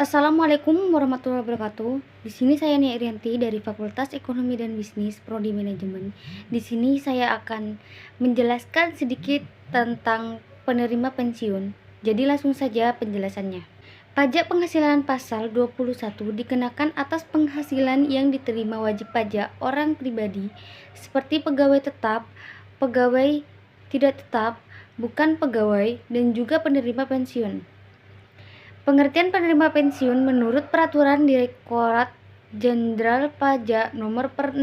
Assalamualaikum warahmatullahi wabarakatuh. Di sini saya Nia Irianti dari Fakultas Ekonomi dan Bisnis Prodi Manajemen. Di sini saya akan menjelaskan sedikit tentang penerima pensiun. Jadi langsung saja penjelasannya. Pajak penghasilan pasal 21 dikenakan atas penghasilan yang diterima wajib pajak orang pribadi seperti pegawai tetap, pegawai tidak tetap, bukan pegawai, dan juga penerima pensiun. Pengertian penerima pensiun menurut Peraturan Direktorat Jenderal Pajak Nomor 16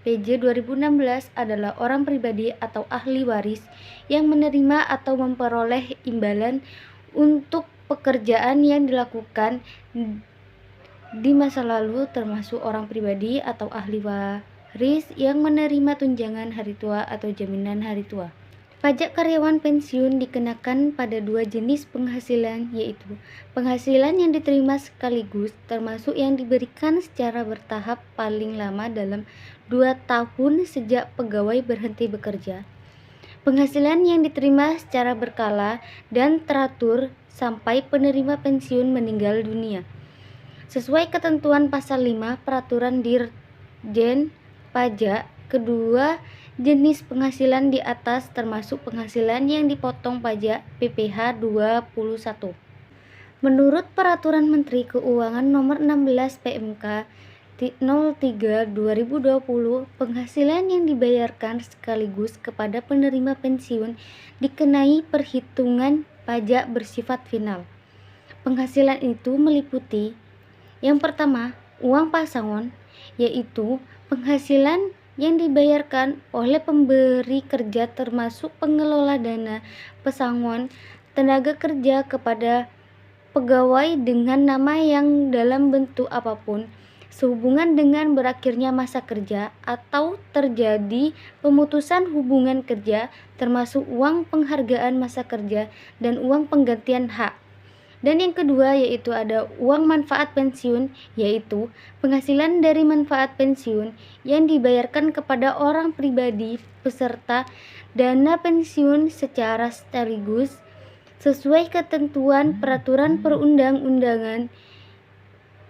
PJ 2016 adalah orang pribadi atau ahli waris yang menerima atau memperoleh imbalan untuk pekerjaan yang dilakukan di masa lalu, termasuk orang pribadi atau ahli waris yang menerima tunjangan hari tua atau jaminan hari tua. Pajak karyawan pensiun dikenakan pada dua jenis penghasilan, yaitu penghasilan yang diterima sekaligus, termasuk yang diberikan secara bertahap paling lama dalam 2 tahun sejak pegawai berhenti bekerja. Penghasilan yang diterima secara berkala dan teratur sampai penerima pensiun meninggal dunia. Sesuai ketentuan pasal 5 Peraturan Dirjen Pajak, kedua jenis penghasilan di atas termasuk penghasilan yang dipotong pajak PPh 21. Menurut Peraturan Menteri Keuangan Nomor 16 PMK 03/2020, penghasilan yang dibayarkan sekaligus kepada penerima pensiun dikenai perhitungan pajak bersifat final. Penghasilan itu meliputi yang pertama, uang pasangon, yaitu penghasilan yang dibayarkan oleh pemberi kerja termasuk pengelola dana pesangon tenaga kerja kepada pegawai dengan nama yang dalam bentuk apapun sehubungan dengan berakhirnya masa kerja atau terjadi pemutusan hubungan kerja, termasuk uang penghargaan masa kerja dan uang penggantian hak. Dan yang kedua yaitu ada uang manfaat pensiun, yaitu penghasilan dari manfaat pensiun yang dibayarkan kepada orang pribadi peserta dana pensiun secara sekaligus sesuai ketentuan peraturan perundang-undangan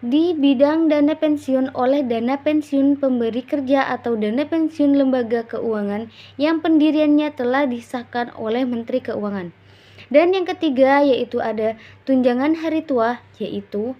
di bidang dana pensiun oleh dana pensiun pemberi kerja atau dana pensiun lembaga keuangan yang pendiriannya telah disahkan oleh Menteri Keuangan. Dan yang ketiga yaitu ada tunjangan hari tua, yaitu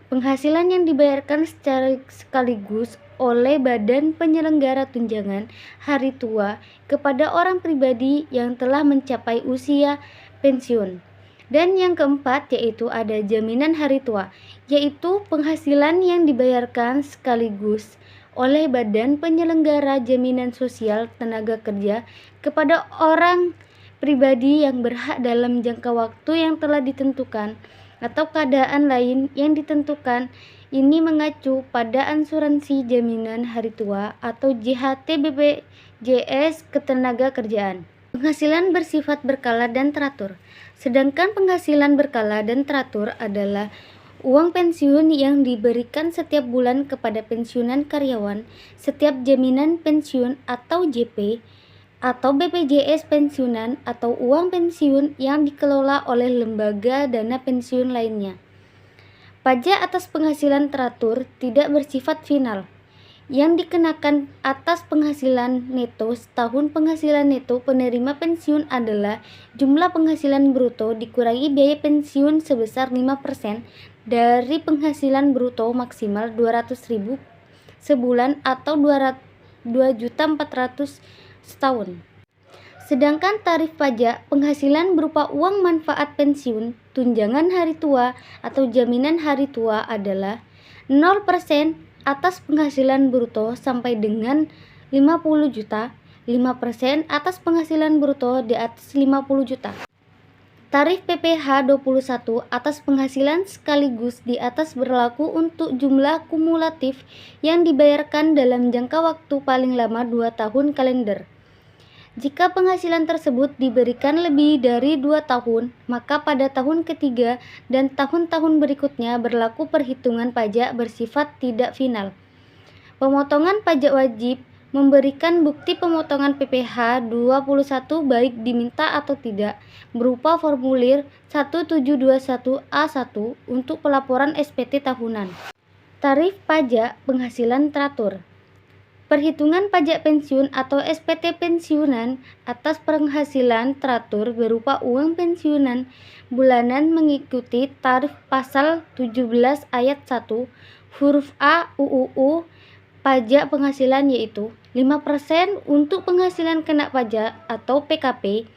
penghasilan yang dibayarkan secara sekaligus oleh badan penyelenggara tunjangan hari tua kepada orang pribadi yang telah mencapai usia pensiun. Dan yang keempat yaitu ada jaminan hari tua, yaitu penghasilan yang dibayarkan sekaligus oleh badan penyelenggara jaminan sosial tenaga kerja kepada orang pribadi yang berhak dalam jangka waktu yang telah ditentukan atau keadaan lain yang ditentukan. Ini mengacu pada asuransi jaminan hari tua atau JHT BPJS Ketenaga Kerjaan. Penghasilan bersifat berkala dan teratur. Sedangkan penghasilan berkala dan teratur adalah uang pensiun yang diberikan setiap bulan kepada pensiunan karyawan, setiap jaminan pensiun atau JP, atau BPJS pensiunan atau uang pensiun yang dikelola oleh lembaga dana pensiun lainnya. Pajak atas penghasilan teratur tidak bersifat final. Yang dikenakan atas penghasilan neto setahun penghasilan neto penerima pensiun adalah jumlah penghasilan bruto dikurangi biaya pensiun sebesar 5% dari penghasilan bruto maksimal 200.000 sebulan atau 2.400.000 setahun. Sedangkan tarif pajak penghasilan berupa uang manfaat pensiun, tunjangan hari tua atau jaminan hari tua adalah 0% atas penghasilan bruto sampai dengan 50 juta, 5% atas penghasilan bruto di atas 50 juta. Tarif PPh 21 atas penghasilan sekaligus di atas berlaku untuk jumlah kumulatif yang dibayarkan dalam jangka waktu paling lama 2 tahun kalender. Jika penghasilan tersebut diberikan lebih dari 2 tahun, maka pada tahun ketiga dan tahun-tahun berikutnya berlaku perhitungan pajak bersifat tidak final. Pemotongan pajak wajib memberikan bukti pemotongan PPh 21 baik diminta atau tidak berupa formulir 1721A1 untuk pelaporan SPT tahunan. Tarif pajak penghasilan teratur. Perhitungan pajak pensiun atau SPT pensiunan atas penghasilan teratur berupa uang pensiunan bulanan mengikuti tarif pasal 17 ayat 1 huruf A UUU pajak penghasilan, yaitu 5% untuk penghasilan kena pajak atau PKP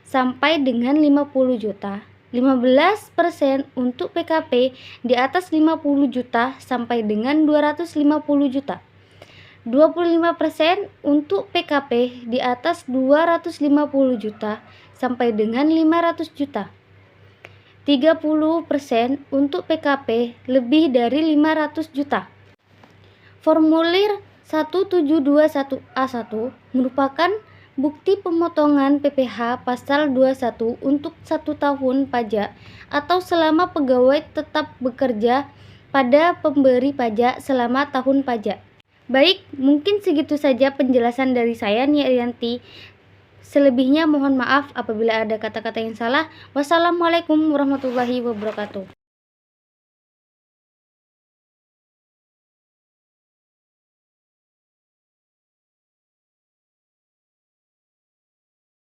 sampai dengan 50 juta, 15% untuk PKP di atas 50 juta sampai dengan 250 juta, 25% untuk PKP di atas 250 juta sampai dengan 500 juta, 30% untuk PKP lebih dari 500 juta. Formulir 1721A1 merupakan bukti pemotongan PPh pasal 21 untuk 1 tahun pajak atau selama pegawai tetap bekerja pada pemberi pajak selama tahun pajak. Baik, mungkin segitu saja penjelasan dari saya, Nia Irianti. Selebihnya mohon maaf apabila ada kata-kata yang salah. Wassalamualaikum warahmatullahi wabarakatuh.